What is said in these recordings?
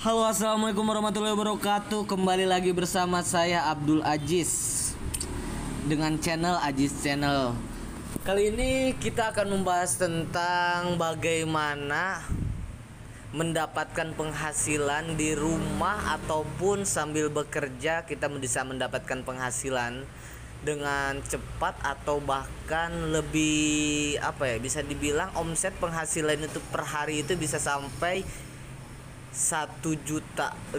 Halo, assalamualaikum warahmatullahi wabarakatuh. Kembali lagi bersama saya Abdul Aziz dengan channel Aziz Channel. Kali ini kita akan membahas tentang bagaimana mendapatkan penghasilan di rumah ataupun sambil bekerja. Kita bisa mendapatkan penghasilan dengan cepat atau bahkan lebih bisa dibilang omset penghasilan itu per hari itu bisa sampai 1.500.000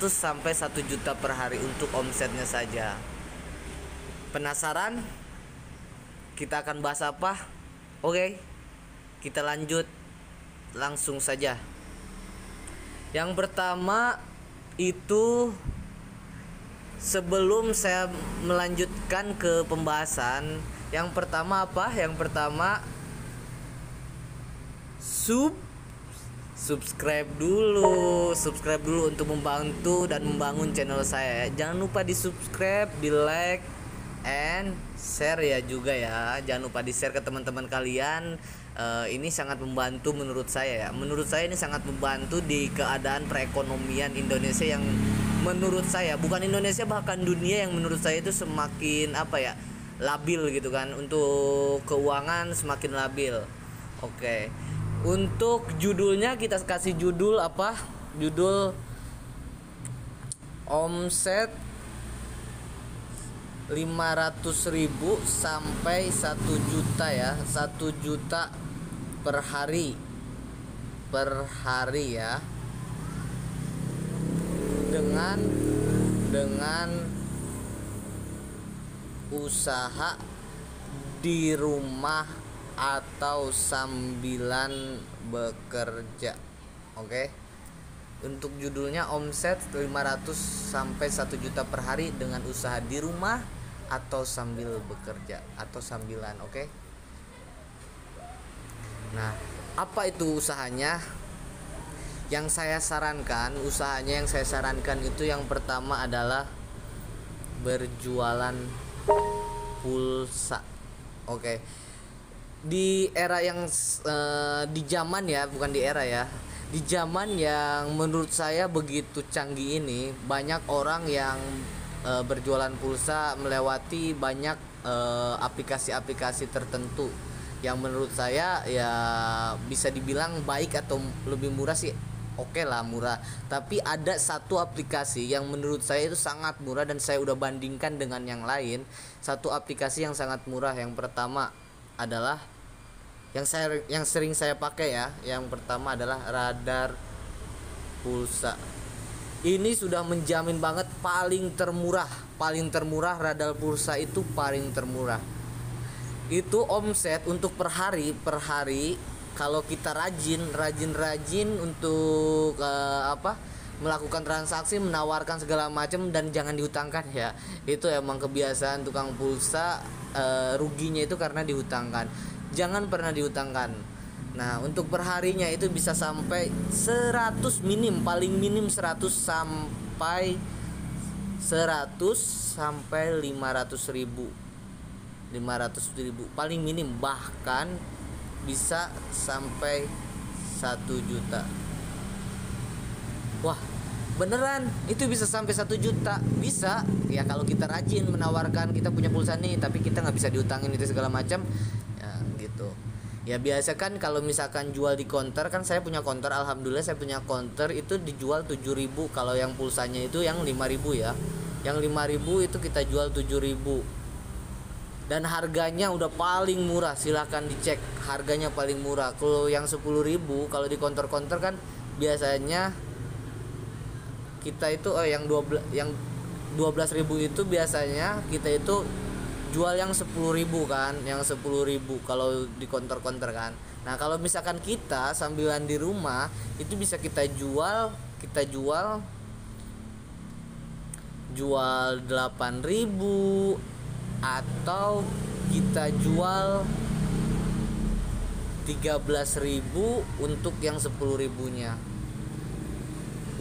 sampai 1 juta per hari untuk omsetnya saja. Penasaran? Kita akan bahas apa? Oke, kita lanjut langsung saja. Yang pertama itu, sebelum saya melanjutkan ke pembahasan, yang pertama apa? Yang pertama subscribe dulu untuk membantu dan membangun channel saya. Jangan lupa di subscribe, di like, and share ya juga ya. Jangan lupa di share ke teman-teman kalian. Ini sangat membantu menurut saya ya. Menurut saya ini sangat membantu di keadaan perekonomian Indonesia yang menurut saya, bukan Indonesia bahkan dunia, yang menurut saya itu semakin labil gitu kan. Untuk keuangan semakin labil. Oke. Untuk judulnya kita kasih judul apa? Judul omset 500.000 sampai 1 juta ya. 1 juta per hari. Per hari ya. Dengan usaha di rumah atau sambilan bekerja. Oke. Untuk judulnya omset 500 sampai 1 juta per hari dengan usaha di rumah atau sambil bekerja atau sambilan, oke. Nah, apa itu usahanya? Yang saya sarankan itu yang pertama adalah berjualan pulsa. Oke. Di era yang di zaman ya, bukan di era ya. Di zaman yang menurut saya begitu canggih ini, banyak orang yang berjualan pulsa melewati banyak aplikasi-aplikasi tertentu yang menurut saya ya bisa dibilang baik atau lebih murah sih. Oke lah, murah. Tapi ada satu aplikasi yang menurut saya itu sangat murah dan saya udah bandingkan dengan yang lain. Satu aplikasi yang sangat murah. Yang pertama adalah yang sering saya pakai ya. Yang pertama adalah Radar Pulsa. Ini sudah menjamin banget paling termurah Radar Pulsa itu paling termurah. Itu omset untuk per hari kalau kita rajin untuk melakukan transaksi, menawarkan segala macam dan jangan dihutangkan ya. Itu emang kebiasaan tukang pulsa, ruginya itu karena dihutangkan. Jangan pernah dihutangkan. Nah, untuk perharinya itu bisa sampai 100 paling minim 100 sampai 500.000 paling minim, bahkan bisa sampai 1 juta. Wah, beneran itu bisa sampai 1 juta. Bisa ya kalau kita rajin menawarkan, kita punya pulsa nih tapi kita nggak bisa diutangin itu segala macam ya gitu. Ya biasa kan kalau misalkan jual di counter, kan saya punya counter, alhamdulillah saya punya counter itu dijual 7.000. Kalau yang pulsanya itu yang 5.000 ya. Yang 5.000 itu kita jual 7.000. Dan harganya udah paling murah, silahkan dicek harganya paling murah. Kalau yang 10.000 kalau di counter-counter kan biasanya kita itu yang 12.000 itu biasanya kita itu jual yang 10.000 kan, yang 10.000 kalau di counter-counter kan. Nah, kalau misalkan kita sambilan di rumah itu bisa kita jual 8.000 atau kita jual 13.000 untuk yang 10.000-nya.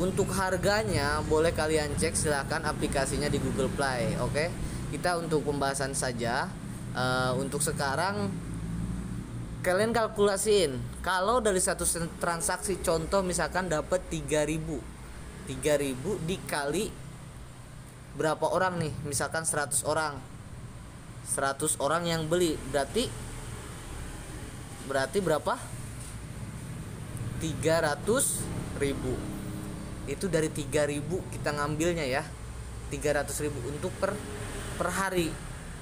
Untuk harganya boleh kalian cek, silahkan aplikasinya di Google Play. Oke. Kita untuk pembahasan saja. Untuk sekarang kalian kalkulasiin, kalau dari satu transaksi contoh misalkan dapat 3.000 3.000 dikali berapa orang nih, misalkan 100 orang, 100 orang yang beli, berarti berapa? 300.000. Itu dari 3.000 kita ngambilnya ya, 300.000 untuk per hari.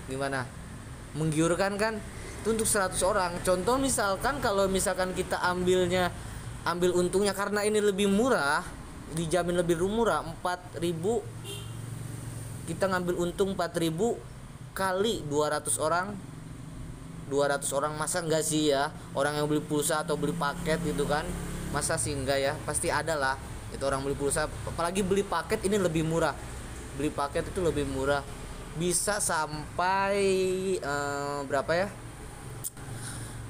Gimana, menggiurkan kan? Itu untuk 100 orang. Contoh misalkan kalau misalkan kita ambil untungnya, karena ini lebih murah, dijamin lebih murah, 4.000, kita ngambil untung 4.000 kali 200 orang. 200 orang, masa enggak sih ya orang yang beli pulsa atau beli paket gitu kan? Masa sih enggak ya? Pasti ada lah itu orang beli pulsa, apalagi beli paket ini lebih murah. Beli paket itu lebih murah, bisa sampai berapa ya?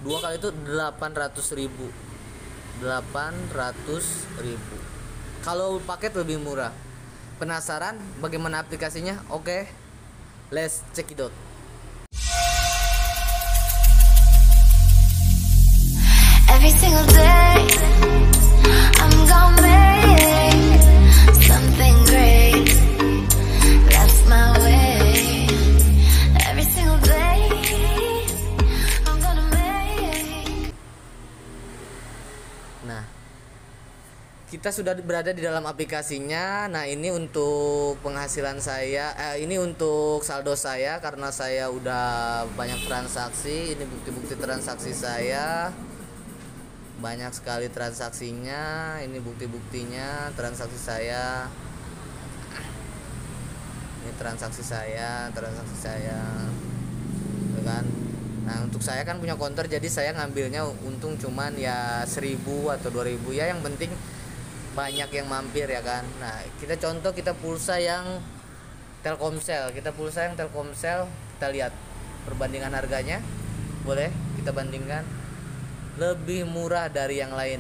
2 kali itu 800.000. 800.000 kalau paket lebih murah. Penasaran bagaimana aplikasinya? Oke, let's check it out. Every single day I'm gonna make something great. That's my way. Every single day I'm gonna make. Nah, kita sudah berada di dalam aplikasinya. Nah, ini untuk penghasilan saya, ini untuk saldo saya karena saya udah banyak transaksi. Ini bukti-bukti transaksi saya. Banyak sekali transaksinya. Ini bukti-buktinya transaksi saya. Ini transaksi saya. Tuh kan? Nah, untuk saya kan punya counter, jadi saya ngambilnya untung cuman ya 1.000 atau 2.000 ya, yang penting banyak yang mampir ya kan. Nah, kita contoh, kita pulsa yang Telkomsel, kita lihat perbandingan harganya, boleh kita bandingkan. Lebih murah dari yang lain,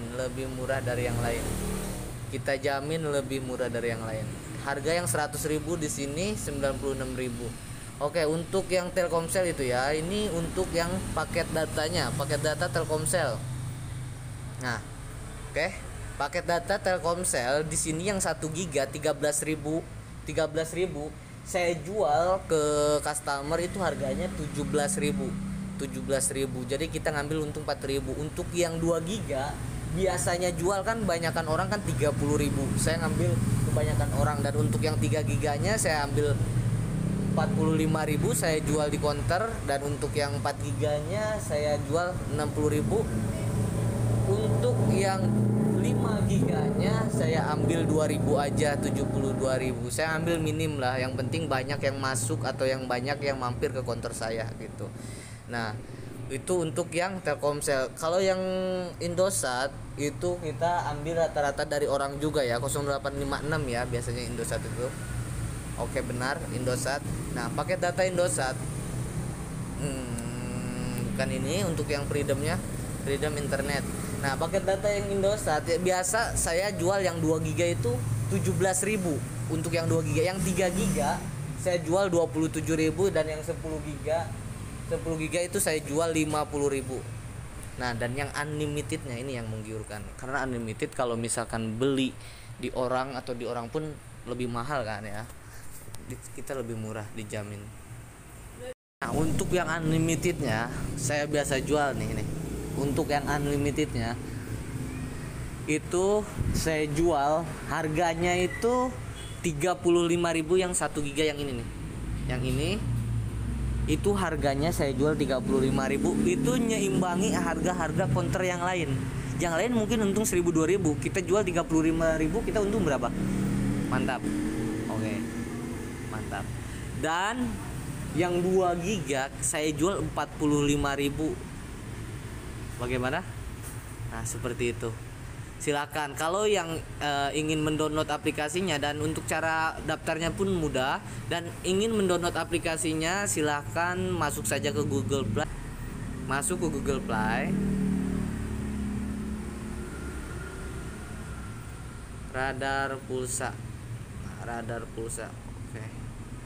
kita jamin lebih murah dari yang lain. Harga yang 100.000 di sini 96.000. Oke, untuk yang Telkomsel itu ya, ini untuk yang paket datanya, paket data Telkomsel. Nah, oke. Paket data Telkomsel di sini yang 1 giga 13.000 saya jual ke customer itu harganya 17.000. Jadi kita ngambil untung 4.000. Untuk yang 2 giga biasanya jual kan banyakan orang kan 30.000. Saya ngambil kebanyakan orang, dan untuk yang 3 giganya saya ambil 45.000, saya jual di counter, dan untuk yang 4 giganya saya jual 60.000. Untuk yang 5 giganya saya ambil 2.000 aja, 72.000. Saya ambil minim lah, yang penting banyak yang masuk atau yang banyak yang mampir ke counter saya gitu. Nah, itu untuk yang Telkomsel. Kalau yang Indosat itu kita ambil rata-rata dari orang juga ya, 0856 ya biasanya Indosat itu. Oke, benar, Indosat. Nah, paket data Indosat bukan ini, untuk yang Freedom internet. Nah, paket data yang Indosat ya, biasa saya jual yang 2 giga itu 17.000 untuk yang 2 giga. Yang 3 giga saya jual 27.000, dan yang 10 giga itu saya jual 50.000. Nah, dan yang unlimitednya ini yang menggiurkan, karena unlimited kalau misalkan beli di orang atau di orang pun lebih mahal kan ya, kita lebih murah, dijamin. Nah, untuk yang unlimitednya saya biasa jual nih. Untuk yang unlimitednya itu saya jual harganya itu 35.000 yang 1 giga yang ini nih. Yang ini itu harganya saya jual 35.000. Itu nyeimbangi harga-harga counter yang lain. Yang lain mungkin untung 1.000-2.000, kita jual 35.000, kita untung berapa? Mantap. Oke. Mantap. Dan yang 2 giga saya jual 45.000. Bagaimana? Nah, seperti itu. Silakan kalau yang ingin mendownload aplikasinya, dan untuk cara daftarnya pun mudah, dan ingin mendownload aplikasinya silakan masuk saja ke Google Play. Masuk ke Google Play. Radar pulsa. Nah, radar pulsa. Oke.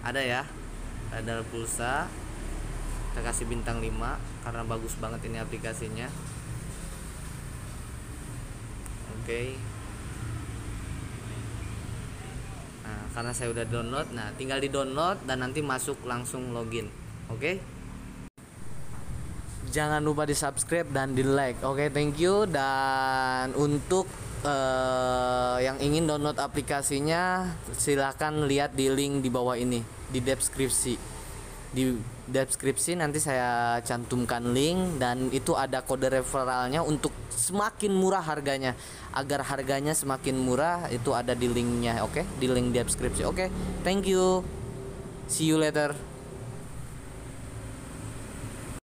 Ada ya. Radar pulsa. Kita kasih bintang 5 karena bagus banget ini aplikasinya. Oke. karena saya udah download. Nah, tinggal di download dan nanti masuk langsung login. Oke. Jangan lupa di subscribe dan di like. Oke, thank you. Dan untuk yang ingin download aplikasinya, silahkan lihat di link di bawah ini, di deskripsi. Di deskripsi nanti saya cantumkan link, dan itu ada kode referralnya untuk semakin murah harganya. Agar harganya semakin murah, itu ada di linknya. Oke, di link deskripsi. Oke, thank you. See you later.